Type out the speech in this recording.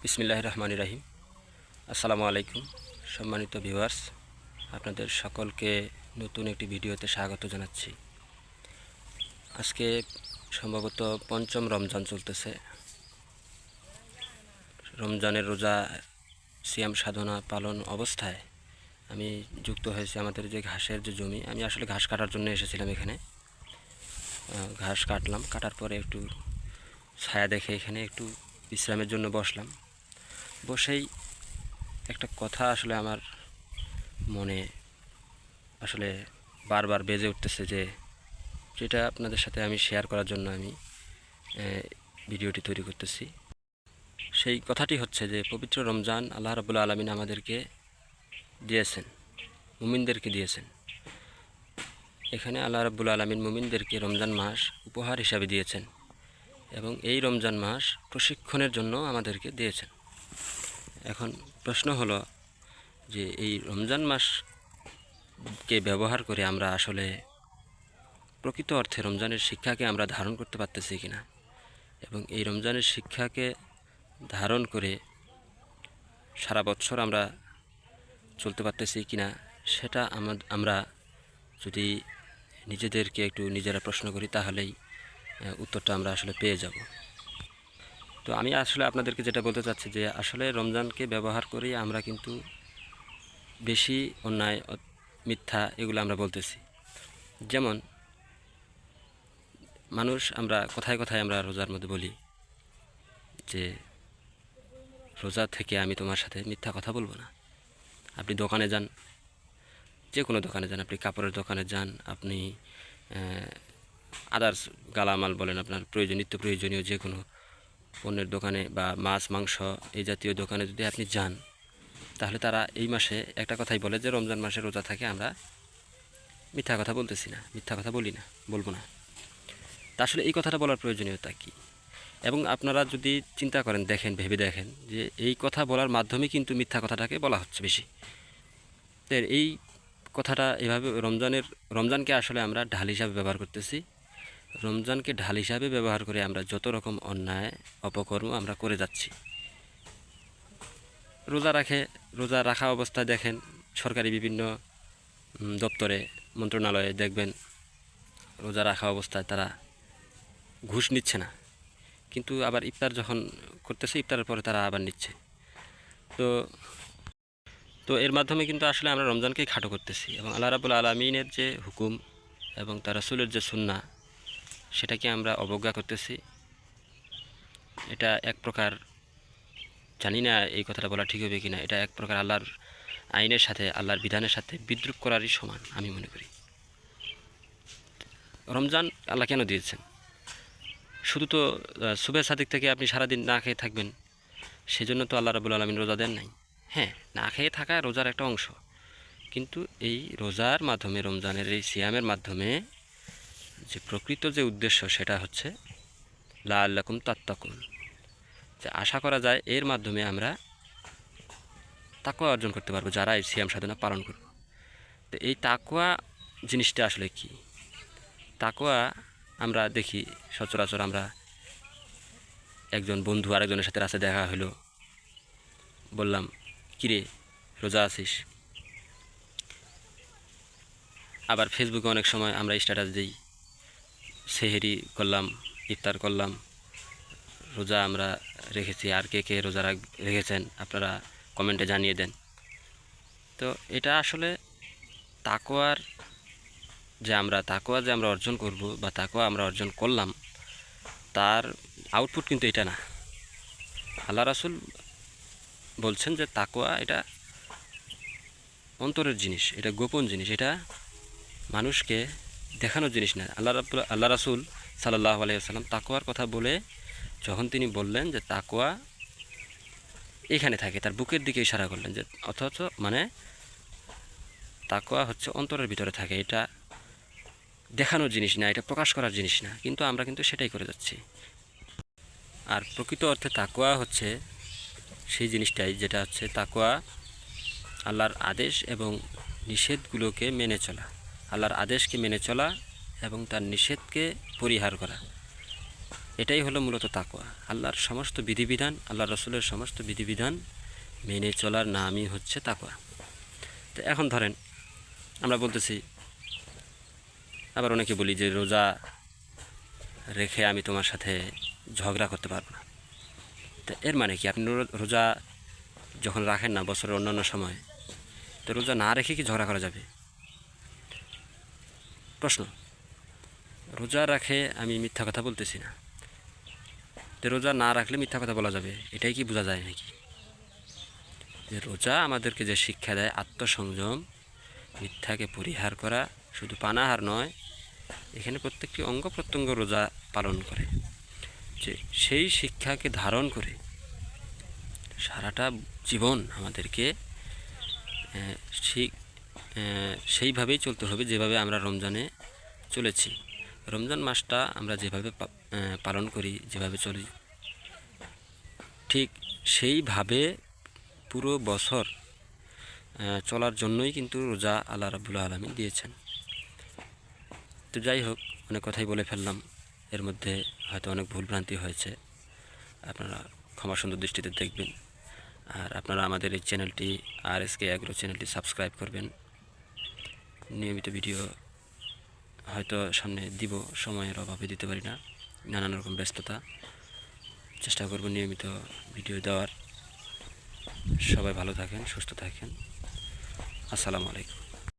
বিসমিল্লাহির রহমানির রহিম। আসসালামু আলাইকুম সম্মানিত ভিউয়ার্স, আপনাদের সকলকে নতুন একটি ভিডিওতে স্বাগত জানাচ্ছি। আজকে সম্ভবত পঞ্চম রমজান চলতেছে। রমজানের রোজা সিয়াম সাধনা পালন অবস্থায় আমি যুক্ত হয়েছি আমাদের যে ঘাসের যে জমি, আমি আসলে ঘাস কাটার জন্য এসেছিলাম এখানে। ঘাস কাটলাম, কাটার পরে একটু ছায়া দেখে এখানে একটু বিশ্রামের জন্য বসলাম। বসেই একটা কথা আসলে আমার মনে আসলে বারবার বেজে উঠতেছে, যেটা আপনাদের সাথে আমি শেয়ার করার জন্য আমি ভিডিওটি তৈরি করতেছি। সেই কথাটি হচ্ছে যে পবিত্র রমজান আল্লাহ রাব্বুল আলামিন আমাদেরকে দিয়েছেন, মুমিনদেরকে দিয়েছেন। এখানে আল্লাহ রাব্বুল আলামিন মুমিনদেরকে রমজান মাস উপহার হিসাবে দিয়েছেন এবং এই রমজান মাস প্রশিক্ষণের জন্য আমাদেরকে দিয়েছেন। এখন প্রশ্ন হলো যে এই রমজান মাসকে ব্যবহার করে আমরা আসলে প্রকৃত অর্থে রমজানের শিক্ষাকে আমরা ধারণ করতে পারতেছি কিনা, এবং এই রমজানের শিক্ষাকে ধারণ করে সারা বছর আমরা চলতে পারতেছি কিনা, সেটা আমরা যদি নিজেদেরকে একটু নিজেরা প্রশ্ন করি তাহলেই উত্তরটা আমরা আসলে পেয়ে যাব। তো আমি আসলে আপনাদেরকে যেটা বলতে চাচ্ছি যে আসলে রমজানকে ব্যবহার করে আমরা কিন্তু বেশি অন্যায় মিথ্যা এগুলো আমরা বলতেছি। যেমন মানুষ আমরা কথায় কথায় আমরা রোজার মধ্যে বলি যে রোজা থেকে আমি তোমার সাথে মিথ্যা কথা বলবো না। আপনি দোকানে যান, যে কোনো দোকানে যান, আপনি কাপড়ের দোকানে যান, আপনি আদার্স গালামাল বলেন, আপনার নিত্য প্রয়োজনীয় যে কোনো পণ্যের দোকানে বা মাছ মাংস এই জাতীয় দোকানে যদি আপনি যান, তাহলে তারা এই মাসে একটা কথাই বলে যে রমজান মাসে রোজা থাকে আমরা মিথ্যা কথা বলতেছি না, মিথ্যা কথা বলবো না। তা আসলে এই কথাটা বলার প্রয়োজনীয়তা কী? এবং আপনারা যদি চিন্তা করেন, ভেবে দেখেন যে এই কথা বলার মাধ্যমে কিন্তু মিথ্যা কথাটাকে বলা হচ্ছে বেশি। তো এই কথাটা এভাবে রমজানকে আসলে আমরা ঢাল হিসাবে ব্যবহার করতেছি। রমজানকে ঢাল হিসাবে ব্যবহার করে আমরা যত রকম অন্যায় অপকর্ম আমরা করে যাচ্ছি। রোজা রাখা অবস্থায় দেখেন সরকারি বিভিন্ন দপ্তরে, মন্ত্রণালয়ে দেখবেন রোজা রাখা অবস্থায় তারা ঘুষ নিচ্ছে না, কিন্তু আবার ইফতার যখন করতেছে ইফতারের পরে তারা আবার নিচ্ছে। তো এর মাধ্যমে কিন্তু আসলে আমরা রমজানকেই খাটো করতেছি, এবং আল্লাহ রাব্বুল আলামিনের যে হুকুম এবং তার রাসূলের যে সুন্নাহ সেটাকে আমরা অবজ্ঞা করতেছি। এটা এক প্রকার, জানি না এই কথাটা বলা ঠিক হবে কিনা, এটা এক প্রকার আল্লাহর আইনের সাথে, আল্লাহর বিধানের সাথে বিদ্রূপ করারই সমান আমি মনে করি। রমজান আল্লাহ কেন দিয়েছেন? শুধু তো সুবহে সাদিক থেকে আপনি সারাদিন না খেয়ে থাকবেন সেজন্য তো আল্লাহ রাব্বুল আলামিন রোজা দেন নাই। হ্যাঁ, না খেয়ে থাকা রোজার একটা অংশ, কিন্তু এই রোজার মাধ্যমে, রমজানের এই সিয়ামের মাধ্যমে যে প্রকৃত যে উদ্দেশ্য সেটা হচ্ছে লাআল্লাকুম তাত্তাকুন, যে আশা করা যায় এর মাধ্যমে আমরা তাকওয়া অর্জন করতে পারবো যারা এই সিয়াম সাধনা পালন করব। তো এই তাকওয়া জিনিসটা আসলে কি? তাকওয়া আমরা দেখি সচরাচর আমরা একজন বন্ধু আরেকজনের সাথে রাস্তায় দেখা হলো, বললাম কিরে রোজা আছিস? আবার ফেসবুকে অনেক সময় আমরা স্ট্যাটাস দিই, সেহেরি করলাম, ইফতার করলাম, রোজা আমরা রেখেছি, আর কে কে রোজা রেখেছেন আপনারা কমেন্টে জানিয়ে দেন। তো এটা আসলে তাকওয়ার তাকওয়া যে আমরা অর্জন করব বা তাকওয়া আমরা অর্জন করলাম, তার আউটপুট কিন্তু এটা না। আল্লাহ রাসূল বলছেন যে তাকওয়া এটা অন্তরের জিনিস, এটা গোপন জিনিস, এটা মানুষকে দেখানোর জিনিস না। আল্লাহ রাসূল সাল্লাল্লাহু আলাইহি ওয়াসাল্লাম তাকওয়ার কথা বলে যখন তিনি বললেন যে তাকওয়া এখানে থাকে, তার বুকের দিকে ইশারা করলেন, যে অথচ মানে তাকওয়া হচ্ছে অন্তরের ভিতরে থাকে, এটা দেখানোর জিনিস না, এটা প্রকাশ করার জিনিস না, কিন্তু আমরা কিন্তু সেটাই করে যাচ্ছি। আর প্রকৃত অর্থে তাকওয়া হচ্ছে সেই জিনিসটাই, যেটা হচ্ছে তাকওয়া আল্লাহর আদেশ এবং নিষেধগুলোকে মেনে চলা, আল্লাহর আদেশকে মেনে চলা এবং তার নিষেধকে পরিহার করা। এটাই হলো মূলত তাকওয়া। আল্লাহর সমস্ত বিধিবিধান, আল্লাহ রসুলের সমস্ত বিধিবিধান মেনে চলার নামই হচ্ছে তাকওয়া। তো এখন ধরেন আমরা বলতেছি, আবার অনেকে বলি যে রোজা রেখে আমি তোমার সাথে ঝগড়া করতে পারবো না। তো এর মানে কি? আপনি রোজা যখন রাখেন না বছরের অন্যান্য সময়, তো রোজা না রেখে কি ঝগড়া করা যাবে? প্রশ্ন। রোজা রাখে আমি মিথ্যা কথা বলতেছি না, তো রোজা না রাখলে মিথ্যা কথা বলা যাবে, এটাই কি বোঝা যায় নাকি? যে রোজা আমাদেরকে যে শিক্ষা দেয় আত্মসংযম, মিথ্যাকে পরিহার করা, শুধু পানাহার নয়, এখানে প্রত্যেকটি অঙ্গ প্রত্যঙ্গ রোজা পালন করে, যে সেই শিক্ষাকে ধারণ করে সারাটা জীবন আমাদেরকে ঠিক সেইভাবেই চলতে হবে যেভাবে আমরা রমজানে চলেছি। রমজান মাসটা আমরা যেভাবে পালন করি, যেভাবে চলি, ঠিক সেইভাবে পুরো বছর চলার জন্যই কিন্তু রোজা আল্লাহ রাব্বুল আলামিন দিয়েছেন। তো যাই হোক, অনেক কথাই বলে ফেললাম, এর মধ্যে হয়তো অনেক ভুলভ্রান্তি হয়েছে, আপনারা ক্ষমা সুন্দর দৃষ্টিতে দেখবেন। আর আপনারা আমাদের এই চ্যানেলটি RSK অ্যাগ্রো চ্যানেলটি সাবস্ক্রাইব করবেন। নিয়মিত ভিডিও হয়তো সামনে দিব, সময়ের অভাবে দিতে পারি না, নানান রকম ব্যস্ততা, চেষ্টা করব নিয়মিত ভিডিও দেওয়ার। সবাই ভালো থাকেন, সুস্থ থাকেন। আসসালামু আলাইকুম।